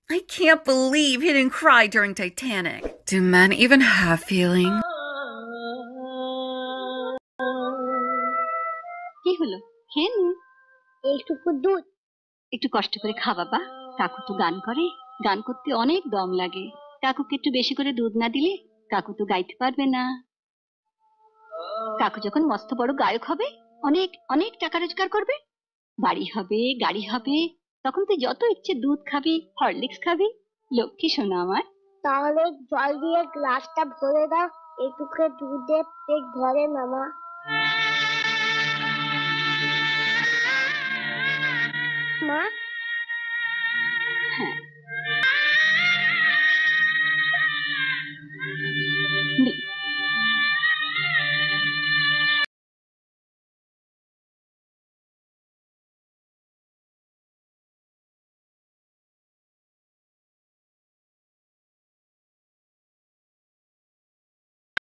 I can't believe he didn't cry during Titanic. Do men even have feelings? কি হলো? খেয়ে নে। এইটুকু দুধ। একটু কষ্ট করে খা বাবা। কাকু তো গান করে, গান করতে অনেক দম লাগে। কাকুকে একটু বেশি করে দুধ না দিলে কাকু তো গাইতে পারবে না। কাকু যখন মস্ত বড় গায়ক হবে, অনেক অনেক টাকা রোজগার করবে, বাড়ি হবে, গাড়ি হবে, তখন তুই যত ইচ্ছে দুধ খাবি, হরলিক্স খাবি। লক্ষ্মী সোনা আমার। তাহলে জল দিয়ে গ্লাসটা ভরে দাও, একটুকে দুধে পেট ভরে মামা। মা, হ্যাঁ